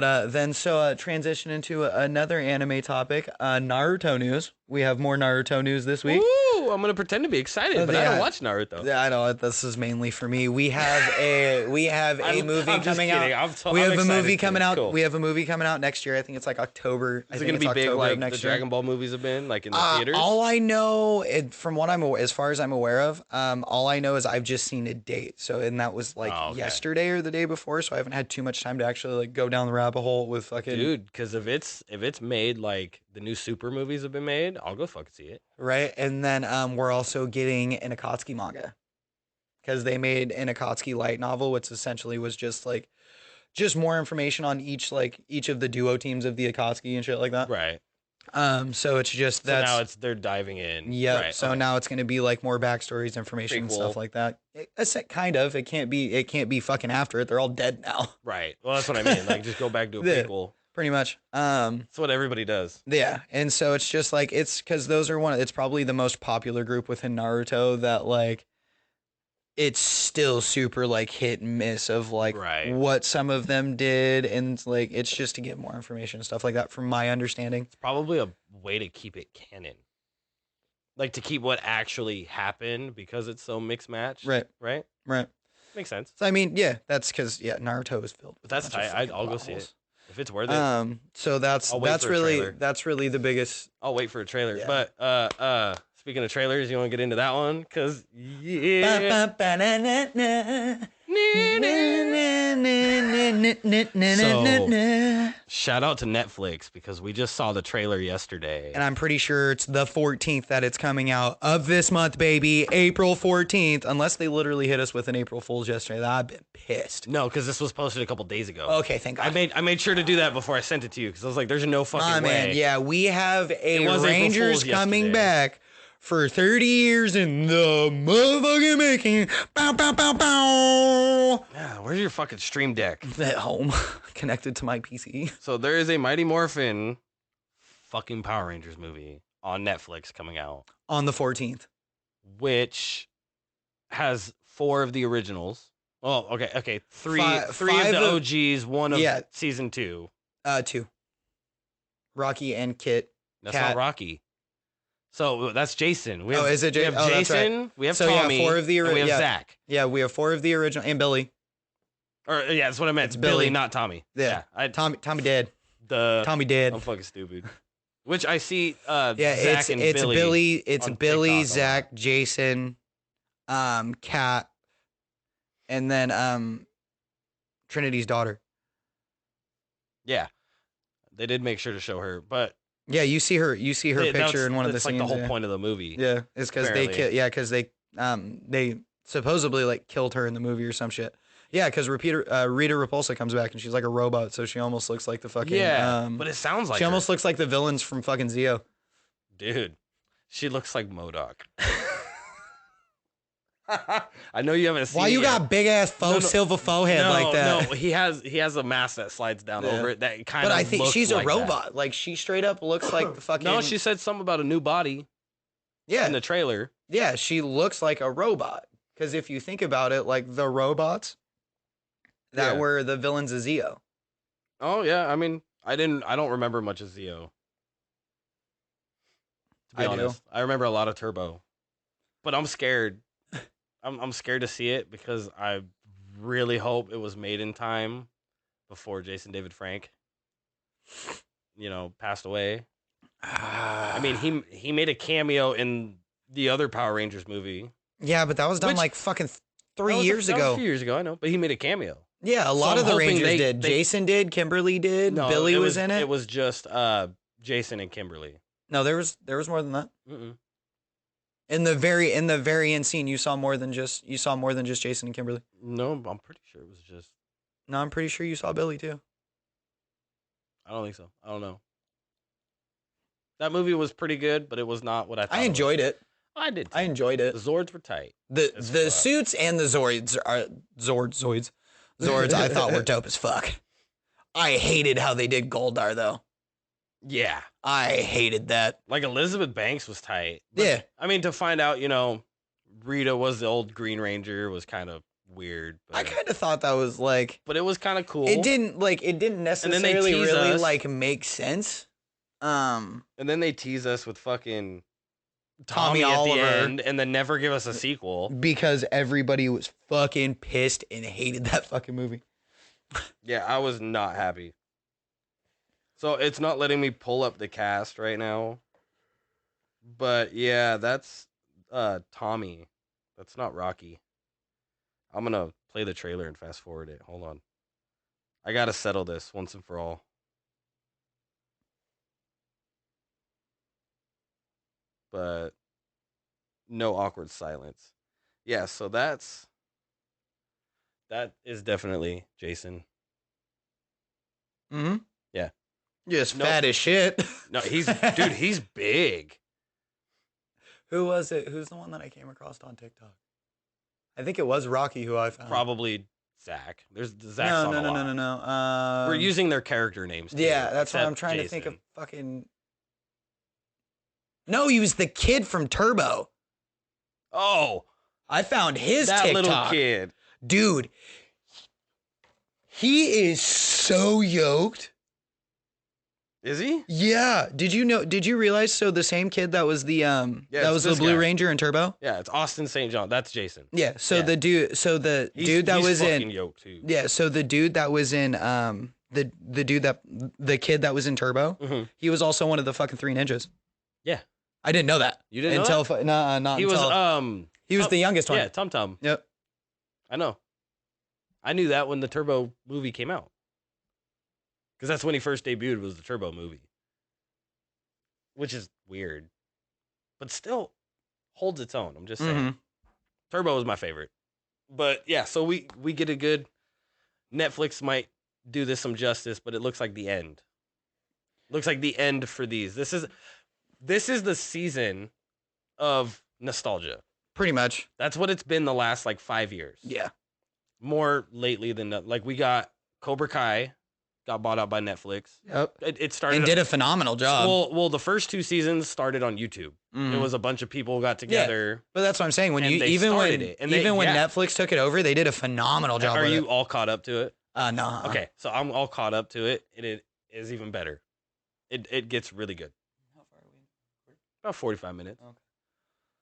transition into another anime topic, Naruto news. We have more Naruto news this week. Ooh, I'm gonna pretend to be excited, but I don't watch Naruto. Yeah, I know. This is mainly for me. We have a movie coming out. We have a movie coming out. Cool. We have a movie coming out next year. I think it's like October. Is it gonna be big like the Dragon Ball movies have been, like in the theaters? All I know, from what as far as I'm aware of, all I know is I've just seen a date. So, and that was like yesterday or the day before. So I haven't had too much time to actually like go down the rabbit hole with fucking. Dude, because if it's made like the new Super movies have been made, I'll go fucking see it. Right, and then we're also getting an Akatsuki manga, because they made an Akatsuki light novel, which essentially was just more information on each of the duo teams of the Akatsuki and shit like that. Right. So it's just that now they're diving in. Yeah. Right, so now it's going to be like more backstories, information, and stuff like that. Kind of. It can't be fucking after it. They're all dead now. Right. Well, that's what I mean. Like, just go back to a prequel. Pretty much. That's what everybody does. Yeah. And so it's just like, it's because those are it's probably the most popular group within Naruto that like, it's still super like hit and miss of like what some of them did. And like, it's just to get more information and stuff like that, from my understanding. It's probably a way to keep it canon. Like to keep what actually happened, because it's so mixed match. Right. Right? Right. Makes sense. So I mean, yeah, that's because Naruto is filled with that's tight. I'll go see it. If it's worth it. So that's really the biggest. I'll wait for a trailer. Yeah. But speaking of trailers, you want to get into that one? Cause yeah. So, shout out to Netflix because we just saw the trailer yesterday. And I'm pretty sure it's the 14th that it's coming out of this month, baby. April 14th. Unless they literally hit us with an April Fool's yesterday. I've been pissed. No, because this was posted a couple days ago. Okay, thank God. I made sure to do that before I sent it to you because I was like, there's no fucking way. Man, yeah, we have a Rangers coming back for 30 years in the motherfucking making. Bow, bow, bow, bow. Yeah, where's your fucking Stream Deck? At home, connected to my PC. So there is a Mighty Morphin fucking Power Rangers movie on Netflix coming out. On the 14th. Which has 4 of the originals. Oh, okay. Three of the OGs, one of season 2. 2. Rocky and Kit. That's not Rocky. So that's Jason. We have, is it we have Jason, right. We have Tommy, 4 of the and we have Zach. Yeah, we have 4 of the original, and Billy. That's what I meant. It's Billy, not Tommy. Yeah, Tommy dead. Tommy dead. I'm fucking stupid. Which I see Zach and it's Billy. It's Billy, Zach, Jason, Kat, and then Trinity's daughter. Yeah. They did make sure to show her, but yeah, you see her picture in one of the scenes. That's like the whole point of the movie. Yeah, it's because they supposedly like killed her in the movie or some shit. Yeah, because Rita Repulsa comes back and she's like a robot, so she almost looks like the fucking but it sounds like she almost looks like the villains from fucking Zeo. Dude, she looks like MODOK. I know you haven't seen. Why you got big ass silver forehead like that? No, he has a mask that slides down over it. That kind of. But I think she's a robot. That. Like she straight up looks like the fucking. No, she said something about a new body. Yeah. In the trailer. Yeah, she looks like a robot. Because if you think about it, like the robots that were the villains of Zeo. Oh yeah, I mean, I don't remember much of Zeo. To be honest, I remember a lot of Turbo, but I'm scared. I'm scared to see it because I really hope it was made in time before Jason David Frank, passed away. I mean, he made a cameo in the other Power Rangers movie. Yeah, but that was done like fucking 3 years ago. That was a few years ago, I know, but he made a cameo. Yeah, a lot of the Rangers did. Jason did. Kimberly did. No, Billy was in it. It was just Jason and Kimberly. No, there was more than that. In the very end scene, you saw more than just Jason and Kimberly. No, I'm pretty sure it was just. No, I'm pretty sure you saw Billy too. I don't think so. I don't know. That movie was pretty good, but it was not what I thought. I enjoyed it. I did too. I enjoyed it. The Zords were tight. The suits and the Zords are Zords I thought were dope as fuck. I hated how they did Goldar though. Yeah. I hated that. Like Elizabeth Banks was tight. Yeah. I mean, to find out, Rita was the old Green Ranger was kind of weird. But, I kind of thought that was like. But it was kind of cool. It didn't necessarily really like make sense. And then they tease us with fucking Tommy Oliver at the end, and then never give us a sequel because everybody was fucking pissed and hated that fucking movie. Yeah, I was not happy. So it's not letting me pull up the cast right now. But yeah, that's Tommy. That's not Rocky. I'm gonna play the trailer and fast forward it. Hold on. I gotta settle this once and for all. But no awkward silence. Yeah, so that is definitely Jason. Mm-hmm. Yeah. Just fat as shit. No, he's big. Who was it? Who's the one that I came across on TikTok? I think it was Rocky who I found. Probably Zach. There's Zach's on a lot. No. We're using their character names too, yeah, that's what I'm trying to think of fucking. No, he was the kid from Turbo. Oh. I found his that TikTok. Little kid. Dude. He is so yoked. Is he? Yeah. Did you realize? So the same kid that was the the Blue Ranger in Turbo. Yeah, it's Austin St. John. That's Jason. Yeah. So the dude that was in. Yoked too. Yeah. So the dude that was in the kid that was in Turbo. Mm-hmm. He was also one of the fucking Three Ninjas. Yeah. I didn't know that. You didn't know that? Not he until was he was the youngest one. Yeah, Tum Tum. Yep. I know. I knew that when the Turbo movie came out. Because that's when he first debuted, was the Turbo movie. Which is weird. But still holds its own. I'm just saying. Turbo is my favorite. But yeah, so we get a good... Netflix might do this some justice, but it looks like the end. Looks like the end for these. This is the season of nostalgia. Pretty much. That's what it's been the last, 5 years. Yeah. More lately than... we got Cobra Kai... got bought out by Netflix. Yep. It started... And did a phenomenal job. Well, the first 2 seasons started on YouTube. It was a bunch of people got together. Yeah. But that's what I'm saying. When even when Netflix took it over, they did a phenomenal job. Are you all caught up to it? No. Okay, so I'm all caught up to it, and it is even better. It gets really good. How far are we? About 45 minutes. Okay.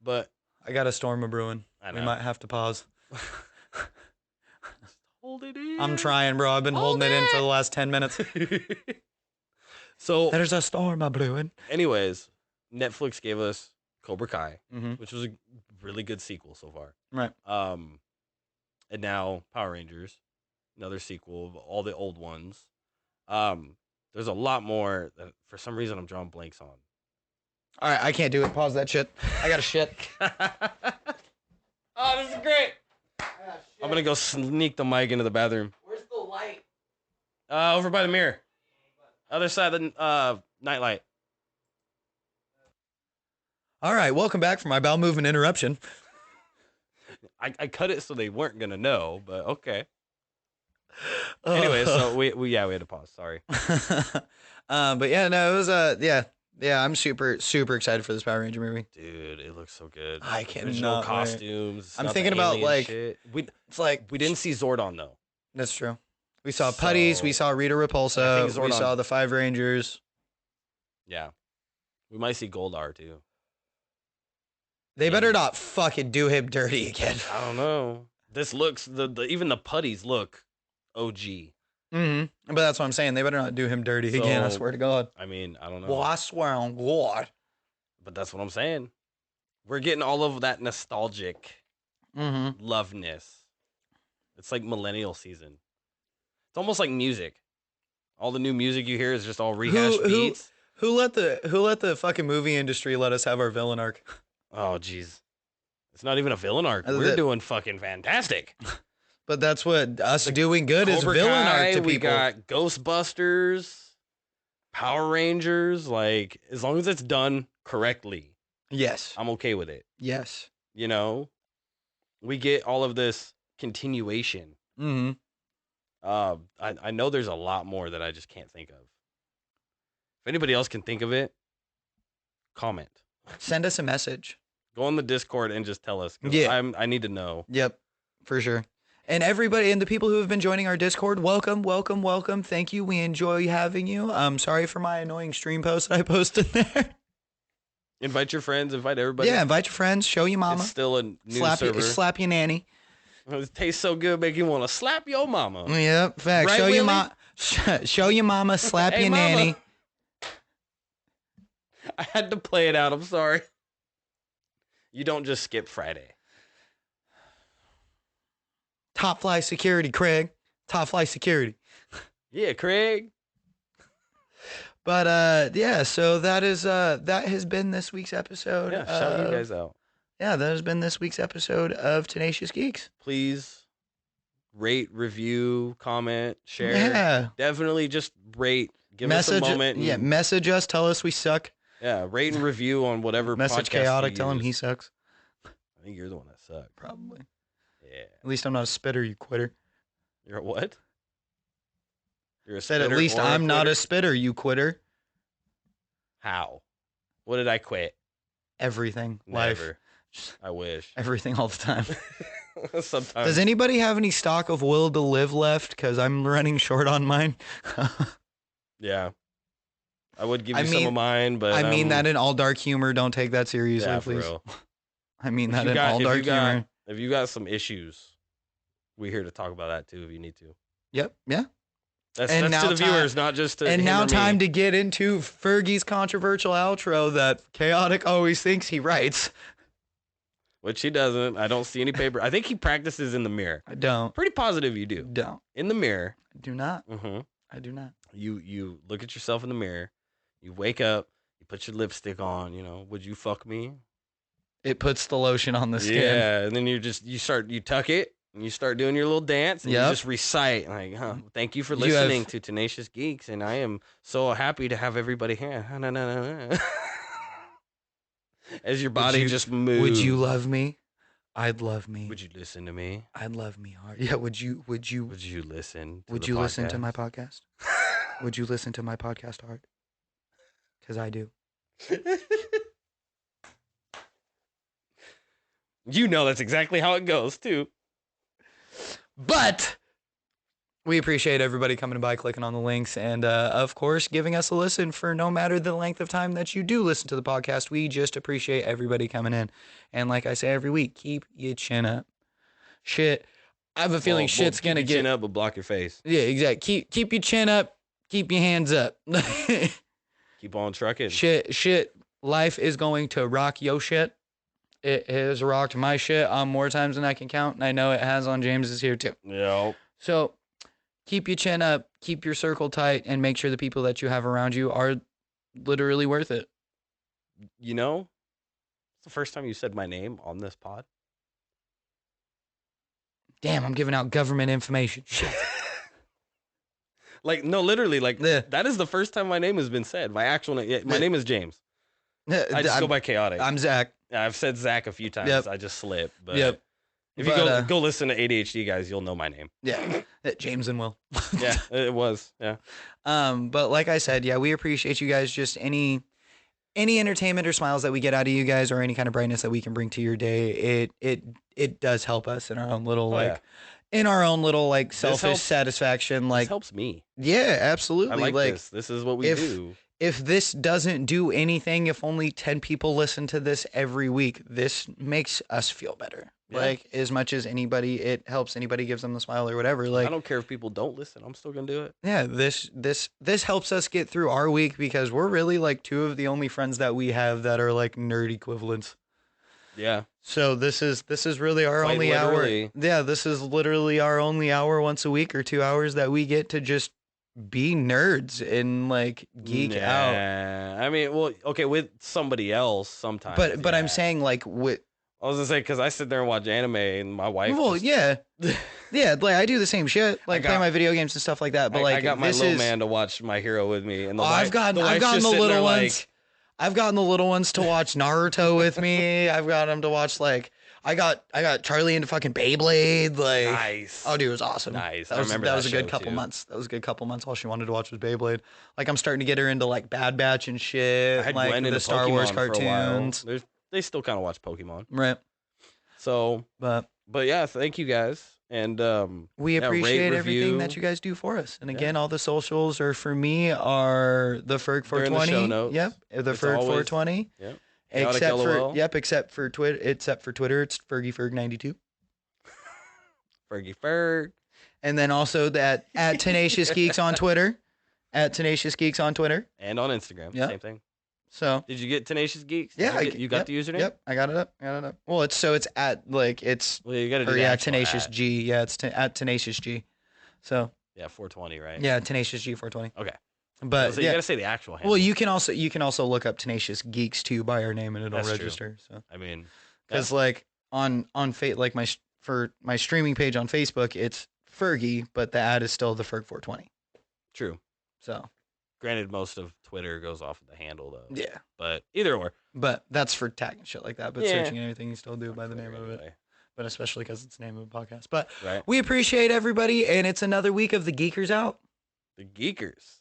But I got a storm a brewing. We might have to pause. Hold it in. I'm trying, bro. I've been holding it in for the last 10 minutes. So there's a storm a brewing. Anyways, Netflix gave us Cobra Kai, Mm-hmm. which was a really good sequel so far. Right. And now Power Rangers, another sequel of all the old ones. There's a lot more that for some reason I'm drawing blanks on. All right, I can't do it. Pause that shit. I got a shit. Oh, this is great. I'm gonna go sneak the mic into the bathroom. Where's the light? Over by the mirror. Other side of the nightlight. All right, welcome back from my bowel movement interruption. I cut it so they weren't gonna know, but okay. Anyway, so we had to pause. Sorry. But yeah, no, it was yeah. I'm super excited for this Power Ranger movie. Dude, it looks so good. I cannot Original wait. costumes. I'm not thinking the about alien shit. We didn't see Zordon though. That's true. We saw Putties. We saw Rita Repulsa. We saw the 5 Rangers. Yeah, we might see Goldar too. They better not fucking do him dirty again. I don't know. This looks even the Putties look OG. Mm-hmm. But that's what I'm saying. They better not do him dirty again. I swear to God. I mean, I don't know. Well, I swear on God. But that's what I'm saying. We're getting all of that nostalgic loveness. It's like millennial season. It's almost like music. All the new music you hear is just all rehashed beats. Who let the fucking movie industry let us have our villain arc? Oh, jeez. It's not even a villain arc. We're doing fucking fantastic. But that's what us doing good is villain arc to people. We got Ghostbusters, Power Rangers. Like, as long as it's done correctly, yes, I'm okay with it. Yes. You know, we get all of this continuation. Mm-hmm. I know there's a lot more that I just can't think of. If anybody else can think of it, comment. Send us a message. Go on the Discord and just tell us. Yeah. I need to know. Yep, for sure. And everybody, and the people who have been joining our Discord, welcome. Thank you. We enjoy having you. Sorry for my annoying stream post that I posted there. Invite your friends. Invite everybody. Yeah, invite your friends. Show your mama. It's still a new server. Slap your nanny. It tastes so good, make you want to slap your mama. Yep, fact. Right, show Willie? your show your mama. Slap Hey, your mama. nanny. I had to play it out. I'm sorry. You don't just skip Friday. Top fly security, Craig. Top fly security. Yeah, Craig. But yeah, so that has been this week's episode. Yeah, shout you guys out. Yeah, that has been this week's episode of Tenacious Geeks. Please rate, review, comment, share. Yeah. Definitely just rate. Give us a moment. Yeah, message us. Tell us we suck. Yeah, rate and review on whatever Message podcast Chaotic. you Tell him use. he sucks. I think you're the one that sucks. Probably. Yeah. At least I'm not a spitter, you quitter. You're a what? You're a Said at spitter least or a I'm not quitter? a spitter, you quitter. How? What did I quit? Everything. Life. Never. I wish. Everything all the time. Sometimes. Does anybody have any stock of Will to Live left? Because I'm running short on mine. Yeah. I would give you some of mine, but I mean that in all dark humor. Don't take that seriously, yeah, for please. real. I mean that in all dark humor. If you got some issues, we're here to talk about that too if you need to. Yep. Yeah. That's And to now the viewers, not just to And him now or time me. to get into Fergie's controversial outro that Chaotic always thinks he writes. which he doesn't. I don't see any paper. I think he practices in the mirror. I don't. Pretty positive you do. Don't. In the mirror. I do not. Mm-hmm. I do not. You look at yourself in the mirror. You wake up. You put your lipstick on. Would you fuck me? It puts the lotion on the skin. Yeah, and then you tuck it. And you start doing your little dance, and you just recite, like, thank you for listening to Tenacious Geeks, and I am so happy to have everybody here. As your body just moves. Would you love me? I'd love me. Would you listen to me? I'd love me hard. Yeah, would you listen to Would you listen to my podcast? Would you listen to my podcast hard? Because I do. That's exactly how it goes, too. But we appreciate everybody coming by, clicking on the links, and of course, giving us a listen for no matter the length of time that you do listen to the podcast. We just appreciate everybody coming in. And like I say every week, keep your chin up. Shit, I have a feeling shit's going to get... Keep your chin up, but block your face. Yeah, exactly. Keep your chin up. Keep your hands up. Keep on trucking. Shit, life is going to rock your shit. It has rocked my shit on more times than I can count, and I know it has on James's here too. Yeah. So keep your chin up, keep your circle tight, and make sure the people that you have around you are literally worth it. It's the first time you said my name on this pod. Damn, I'm giving out government information. Shit. Literally, that is the first time my name has been said. My actual name, my name is James. I just go by Chaotic. I'm Zach. Yeah, I've said Zach a few times. Yep. I just slip. But yep. If you go listen to ADHD guys, you'll know my name. Yeah, James and Will. Yeah, it was. Yeah. But like I said, yeah, we appreciate you guys. Just any entertainment or smiles that we get out of you guys, or any kind of brightness that we can bring to your day, it does help us in our own little in our own little selfish satisfaction. This helps me. Yeah, absolutely. I like this. This is what we do. If this doesn't do anything, if only 10 people listen to this every week, this makes us feel better. Yeah. As much as anybody, it helps anybody, gives them the smile or whatever. I don't care if people don't listen. I'm still going to do it. Yeah, this helps us get through our week, because we're really two of the only friends that we have that are nerd equivalents. Yeah. So this is really our only hour. Yeah, this is literally our only hour once a week or 2 hours that we get to just be nerds and geek out. I mean, with somebody else sometimes. But I'm saying with. I was gonna say, because I sit there and watch anime, and my wife. Well, yeah, I do the same shit, play my video games and stuff like that. But I got my little man to watch My Hero with me, and I've gotten the little ones. I've gotten the little ones to watch Naruto with me. I've got them to watch I got Charlie into fucking Beyblade. Nice. Oh, dude, it was awesome. Nice. That was a good couple months. That was a good couple months. All she wanted to watch was Beyblade. I'm starting to get her into Bad Batch and shit. I had Gwen into the Star Pokemon Wars for a cartoons. while. They still kind of watch Pokemon. Right. So, but yeah, thank you guys. And we appreciate everything that you guys do for us. And again, all the socials are for me are the Ferg 420. Show notes. Yep. The Ferg 420. Yep. Except for Twitter, it's Fergi Ferg 92. Fergi Ferg. And then also that at Tenacious Geeks on Twitter. At Tenacious Geeks on Twitter. And on Instagram. Yep. Same thing. So did you get Tenacious Geeks? Yeah, you got the username. Yep, I got it up. Well, it's at it's. Well, you got to do Tenacious G. Yeah, it's at Tenacious G. So. Yeah, 420, right? Yeah, Tenacious G 420. Okay. But so you got to say the actual handle. Well, you can also look up Tenacious Geeks too by our name, and it'll register. True. So I mean, because on my streaming page on Facebook, it's Fergie, but the ad is still the Ferg 420. True. So. Granted, most of Twitter goes off of the handle, though. Yeah. But either or. But that's for tagging shit like that. But searching and everything, you still do by the name of it. But especially because it's the name of the podcast. But we appreciate everybody, and it's another week of the Geekers Out. The Geekers.